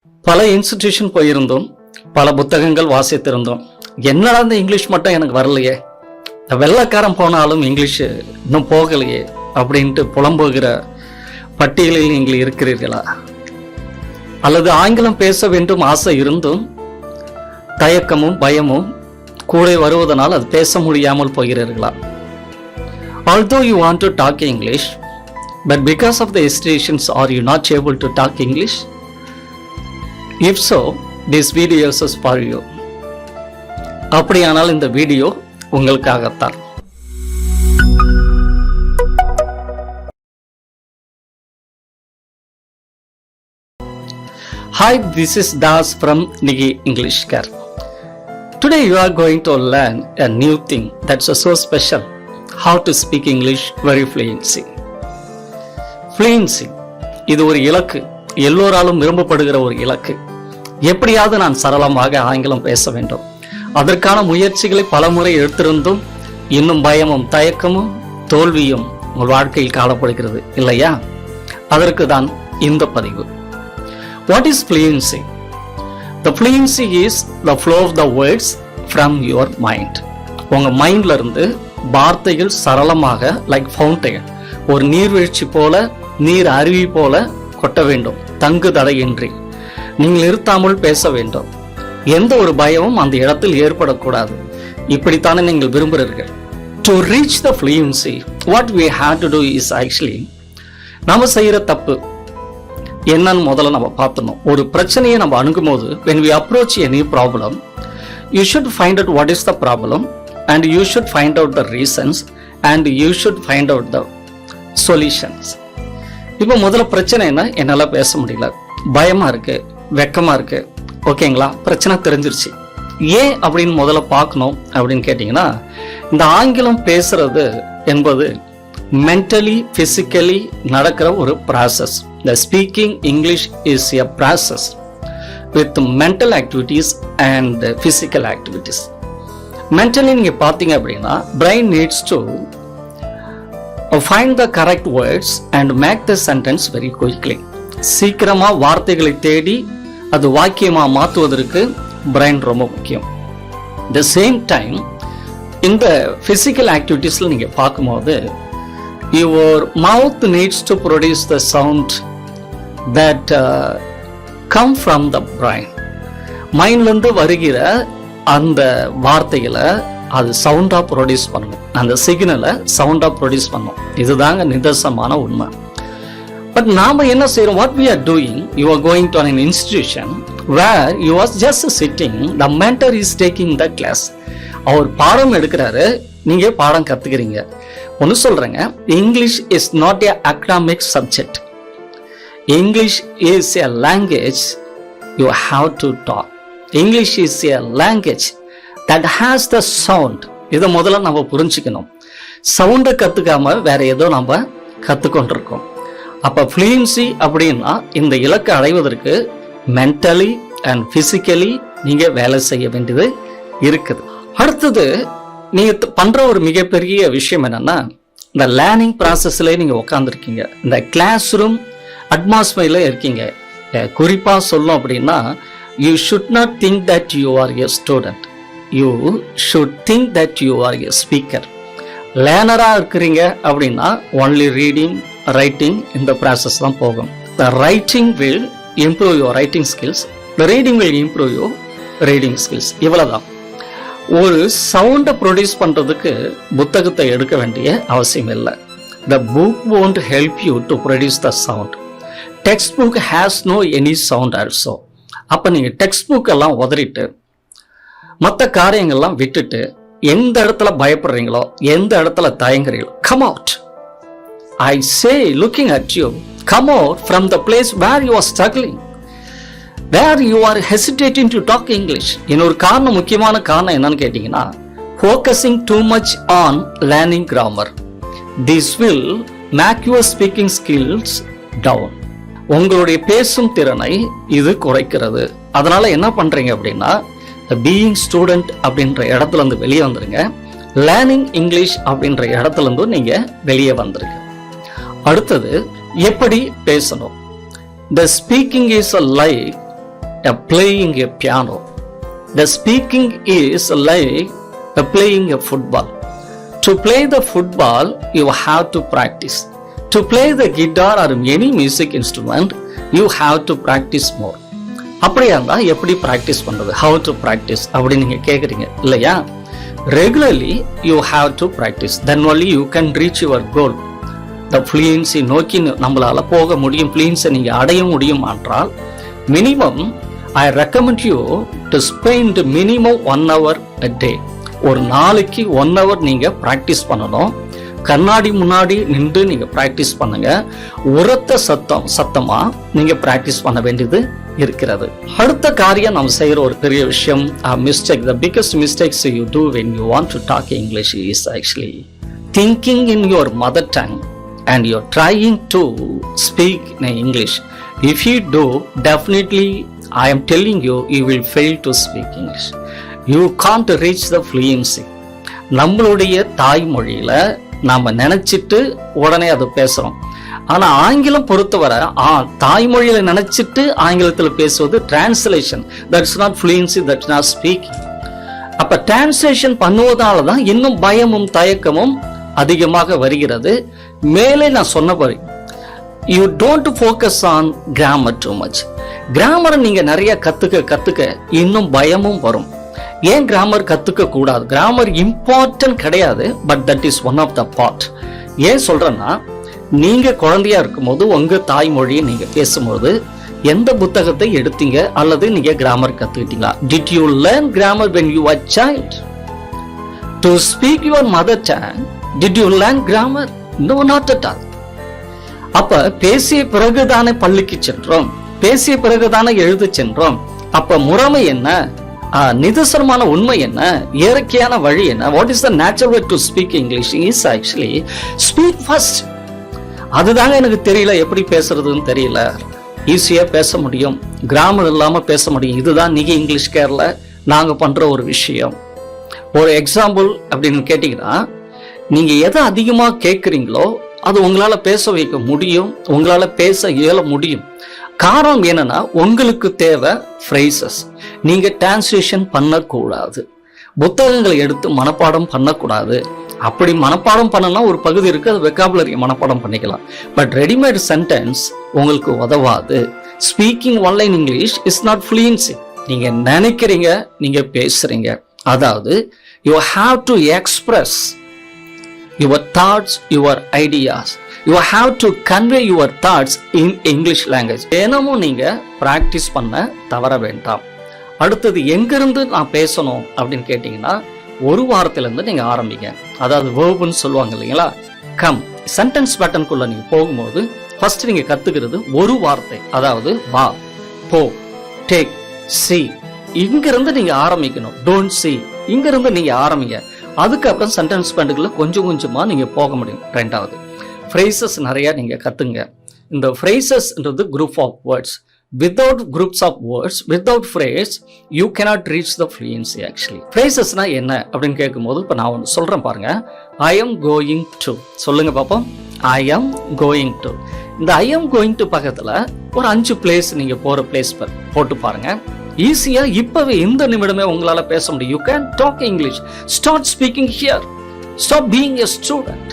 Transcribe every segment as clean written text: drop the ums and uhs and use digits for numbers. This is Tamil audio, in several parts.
பல இன்ஸ்டிடியூஷன் போயிருந்தோம், பல புத்தகங்கள் வாசித்திருந்தோம். என்னடா இந்த இங்கிலீஷ் மட்டும் எனக்கு வரலையே, வெள்ளைக்காரன் போனாலும் இங்கிலீஷ் இன்னும் போகலையே அப்படின்ட்டு புலம்புகிற பட்டியலில் நீங்கள் இருக்கிறீர்களா? அல்லது ஆங்கிலம் பேச வேண்டும் ஆசை இருந்தும் தயக்கமும் பயமும் கூட வருவதனால் அது பேச முடியாமல் போகிறீர்களா? Although you want to talk English, but because of the hesitations are you not able to talk English? If so, this video is for you. அப்படியானால் இந்த video உங்களுக்காகத்தான். Hi, this is Das from Nigi English Care. Today you are going to learn a new thing that's so special. How to speak English very fluency. Fluency இது ஒரு இலக்கு, எல்லோராலும் விரும்பப்படுகிற ஒரு இலக்கு. எப்படியாவது நான் சரளமாக ஆங்கிலம் பேச வேண்டும். அதற்கான முயற்சிகளை பலமுறை எடுத்திருந்தும் இன்னும் பயமும் தயக்கமும் தோல்வியும் உங்கள் வாழ்க்கையில் காணப்படுகிறது இல்லையா? அதற்கு தான் இந்த பதிவு. What is fluency? The fluency is the flow of the words from your mind. உங்க மைண்ட்ல இருந்து வார்த்தைகள் சரளமாக லைக் ஃபவுண்டைன், ஒரு நீர்வீழ்ச்சி போல, நீர் அருவி போல கொட்ட வேண்டும், தங்கு தடையின்றி. நீங்கள் நிறுத்தாமல் பேச வேண்டும். எந்த ஒரு பயமும் அந்த இடத்தில் ஏற்படக்கூடாது. இப்படித்தானே நீங்கள் விரும்புகிறீர்கள். To reach the fluency, what we have to do is actually நம்ம செய்யற தப்பு என்னன்னு முதல்ல நம்ம பார்த்தணும். ஒரு பிரச்சனையை நம்ம அணுகும் போது when we approach any problem, you should find out what is the problem and you should find out the reasons and you should find out the solutions. இப்போ முதல்ல பிரச்சனை என்ன, என்னால பேச முடியல, பயமா இருக்கு, வெக்கமா இருக்கு, ஓகேங்களா? பிரச்சனை தெரிஞ்சிருச்சு. ஏன் அப்படின்னு முதல்ல பார்க்கணும் அப்படின்னு கேட்டீங்கன்னா, இந்த ஆங்கிலம் பேசுறது என்பது மென்டலி பிசிக்கலி நடக்கிற ஒரு process. The speaking English is a process with mental activities and physical activities. Mentally நீங்க பார்த்தீங்க அப்படின்னா, brain needs to find the correct words and make the sentence very quickly. சீக்கிரமா வார்த்தைகளை தேடி அது வாக்கியமா மாற்றுவதற்கு brain ரொம்ப முக்கியம். The same time இந்த physical activitiesல நீங்க பார்க்கும்போது your mouth needs to produce the sound that come from the brain. மைண்ட்லேருந்து வருகிற அந்த வார்த்தைகளை அது சவுண்டா ப்ரொடியூஸ் பண்ணும், அந்த சிக்னலை சவுண்டா ப்ரொடியூஸ் பண்ணும். இதுதாங்க நிதர்சனமான உண்மை. பட் நாம என்ன செய்யறோம்? What we are doing, you are going to an institution where you are just sitting, the mentor is taking the class. அவர் பாடம் எடுக்கிறாரு, நீங்க பாடம் கத்துக்கிறீங்க. ஒன்று சொல்றேங்க, English is not a academic subject. English is a language you have to talk. English is a language that has the sound. இதை முதல்ல நம்ம புரிஞ்சுக்கணும். சவுண்டை கத்துக்காம வேற ஏதோ நம்ம கத்துக்கொண்டிருக்கோம். அப்ப ஃப்ளூயன்சி அப்படின்னா இந்த இலக்கை அடைவதற்கு மென்டலி அண்ட் பிசிக்கலி நீங்க வேலை செய்ய வேண்டியது இருக்குது. அடுத்தது நீங்க பண்ற ஒரு மிகப்பெரிய விஷயம் என்னன்னா, இந்த லேர்னிங் ப்ராசஸ்ல நீங்க உட்காந்துருக்கீங்க, இந்த கிளாஸ் ரூம் அட்மாஸ்பியர்ல இருக்கீங்க. குறிப்பா சொல்லும் அப்படின்னா, you should not think that you are a student, you should think that you are a speaker. லேர்னரா இருக்கிறீங்க அப்படின்னா ஒன்லி ரீடிங் ரைட்டிங் இந்த ப்ராசஸ் தான் போகும். The writing will improve your writing skills, the reading will improve your reading skills. இவ்வளவுதான். ஒரு சவுண்டை ப்ரொடியூஸ் பண்றதுக்கு புத்தகத்தை எடுக்க வேண்டிய அவசியம் இல்லை. The book won't help you to produce the sound. Textbook has no any sound also. அப்ப நீங்க டெக்ஸ்ட் புக் எல்லாம் உதறிட்டு மற்ற காரியங்கள்லாம் விட்டுட்டு எந்த இடத்துல பயப்படுறீங்களோ, எந்த இடத்துல தயங்குறீங்களோ, come out. I say looking at you, come out from the place where you are struggling, where you are hesitating to talk English. இன்னொரு காரணம், முக்கியமான காரணம் என்னன்னு கேட்டீங்கன்னா, focusing too much on learning grammar. This will make your speaking skills down. உங்களுடைய பேசும் திறனை இது குறைக்கிறது. அதனால என்ன பண்றீங்க அப்படின்னா, பீயிங் ஸ்டூடெண்ட் அப்படின்ற இடத்துல இருந்து வெளியே வந்துருங்க. லேர்னிங் இங்கிலீஷ் அப்படின்ற இடத்துல இருந்து நீங்க வெளியே வந்துருங்க. அடுத்தது எப்படி பேசணும். The speaking is like playing a piano. The speaking is like playing a football. To play the football, you have to practice. To play the guitar or any music instrument, you have to practice more. அப்படியா இருந்தா எப்படி ப்ராக்டிஸ் பண்றது? How to practice அப்படி நீங்க கேக்குறீங்க இல்லையா? Regularly you have to practice. Then only you can reach your goal. The fluency நோக்கி நம்மளால போக முடியும், fluency நீங்க அடைய முடியும் என்றால் minimum I recommend you to spend minimum 1 hour a day. ஒரு நாளைக்கு 1 hour நீங்க பிராக்டிஸ் பண்ணணும். கண்ணாடி முன்னாடி நின்று நீங்க பிராக்டிஸ் பண்ணுங்க. உரத்த சத்தமா நீங்க பிராக்டிஸ் பண்ண வேண்டியது இருக்கிறது. அடுத்த காரியம் நாம் செய்யற ஒரு பெரிய விஷயம், mistake, the biggest mistakes you do when you want to talk English is actually thinking in your mother tongue and you're trying to speak in English. If you do, definitely I am telling you, you will fail to speak English. You can't reach the fluency. நம்மளுடைய தாய்மொழியில நாம நினைச்சிட்டு உடனே அதை பேசுறோம். ஆனா ஆங்கிலம் பொறுத்தவரை தாய்மொழியில நினைச்சிட்டு ஆங்கிலத்துல பேசுவது translation. That's not fluency, that's not speaking. அப்ப டிரான்ஸ்லேஷன் பண்ணுவதாலதான் இன்னும் பயமும் தயக்கமும் அதிகமாக வருகிறது. மேலே நான் சொன்னபடி you don't focus on grammar too much. கிராமரை நீங்க நிறைய கத்துக்க இன்னும் பயமும் வரும். ஏன் கிராமர் கத்துக்க கூடாது? கிராமர் இம்பார்ட்டன்ட் கிடையாது, but that is one of the part. ஏன் சொல்றேன்னா, நீங்க குழந்தையா இருக்கும்போது உங்க தாய்மொழியை நீங்க பேசும்போது எந்த புத்தகத்தை எடுத்தீங்க அல்லது நீங்க grammar கத்துக்கிட்டீங்களா? Did you learn grammar when you were child? To speak your mother tongue, did you learn grammar? No, not at all. அப்ப பேசிய பிறகுதானே பள்ளிக்கு சென்றோம், பேசிய பிறகுதானே எழுத சென்றோம். அப்ப முறைமை என்ன, நிதர்சனமான உண்மை என்ன, இயற்கையான வழி என்ன? What is the natural way to speak English is actually speak first. அதுதாங்க எனக்கு தெரியல, எப்படி பேசுறதுன்னு தெரியல. ஈஸியா பேச முடியும், கிராமர் இல்லாம பேச முடியும். இதுதான் நீங்க இங்கிலீஷ் கேர்ல நாங்க பண்ற ஒரு விஷயம். ஒரு எக்ஸாம்பிள் அப்படின்னு கேட்டீங்கன்னா, நீங்க எதை அதிகமா கேட்குறீங்களோ அது உங்களால பேச வைக்க முடியும், உங்களால பேச இயல முடியும். காரணம் என்னன்னா, உங்களுக்கு தேவை phrases. நீங்க டிரான்ஸ்லேஷன் பண்ணக்கூடாது, புத்தகங்களை எடுத்து மனப்பாடம் பண்ணக்கூடாது. அப்படி மனப்பாடம் பண்ணனா ஒரு பகுதி இருக்கு, அது வெக்காபுலரி மனப்பாடம் பண்ணிக்கலாம். பட் ரெடிமேட் சென்டென்ஸ் உங்களுக்கு உதவாது. Speaking online English is not fluency. நீங்க நினைக்கிறீங்க, நீங்க பேசுறீங்க. அதாவது you have to express your thoughts, your ideas. You have to convey your thoughts in English language. தினமும் நீங்க பிராக்டிஸ் பண்ண தவற வேண்டாம். அடுத்தது எங்கிருந்து நான் பேசணும் அப்படின்னு கேட்டீங்கன்னா, ஒரு வாரத்திலிருந்து நீங்க ஆரம்பிங்க. அதாவது வேர்ப்னு சொல்லுவாங்க இல்லைங்களா, கம். சென்டென்ஸ் பேட்டர்னுக்குள்ள நீங்க போகும்போது ஃபர்ஸ்ட் நீங்க கத்துக்கிறது ஒரு வார்த்தை. அதாவது வா, போ, டேக், சி. இங்கிருந்து நீங்க ஆரம்பிக்கணும். டோன்ட் சி, இங்கிருந்து நீங்க ஆரம்பிங்க. அதுக்கப்புறம் சென்டென்ஸ் பேட்டர்னுக்குள்ள கொஞ்சம் கொஞ்சமா நீங்க போக முடியும். ரெண்டாவது, phrases நிறைய நீங்க கத்துங்க. இந்த phrases-ன்றது group of words. Without groups of words, without phrase, you cannot reach the fluency actually. Phrases-னா என்ன அப்படின்னு கேட்கும்போது இப்போ நான் ஒன்று சொல்றேன் பாருங்க. I am going to. சொல்லுங்க பாப்போம். I am going to. இந்த I am going to பக்கத்துல ஒரு 5 பிளேஸ் நீங்க போற பிளேஸ் போட்டு பாருங்க. ஈஸியா இப்பவே இந்த நிமிடமே உங்களால பேச முடியும். You can talk English. Start speaking here. Stop being a student.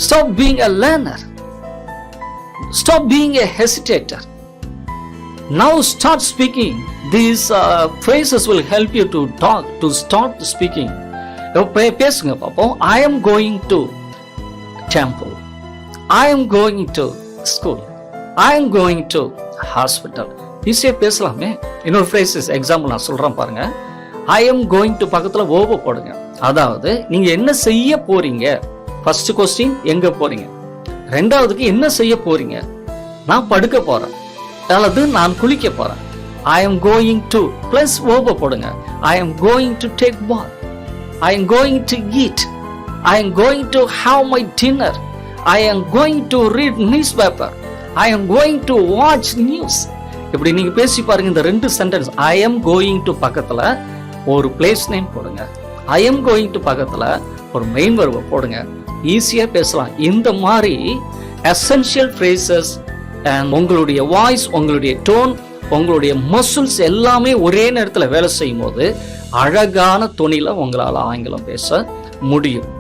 Stop being a learner. Stop being a hesitator. Now start speaking. These phrases will help you to talk, to start speaking. பேசுங்க பாப்போம். I am going to temple. I am going to school. I am going to hospital. ஈஸியா பேசலாமே. இன்னொரு phrases எக்ஸாம்பிள் நான் சொல்றேன் பாருங்க. I am going to பக்கத்துல verb போடுங்க. அதாவது நீங்க என்ன செய்ய போறீங்க. ஃபர்ஸ்ட் கொஸ்டின், எங்க போறீங்க. ரெண்டாவதுக்கு என்ன செய்ய போறீங்க. நான் படுக்க போறேன் அல்லது நான் குளிக்க போறேன். I am going to plus verb போடுங்க. I am going to take bath. I am going to eat. I am going to have my dinner. I am going to read newspaper. I am going to watch news. இப்படி நீங்க பேசி பாருங்க. இந்த ரெண்டு sentence I am going to பக்கத்துல ஒரு பிளேஸ் நேம் போடுங்க. I am going to பக்கத்துல ஒரு மெயின் verb போடுங்க. ஈஸியா பேசலாம். இந்த மாதிரி எசென்ஷியல் phrases and உங்களுடைய வாய்ஸ், உங்களுடைய டோன், உங்களுடைய மசில்ஸ் எல்லாமே ஒரே நேரத்தில் வேலை செய்யும் போது அழகான தொனியில உங்களால் ஆங்கிலம் பேச முடியும்.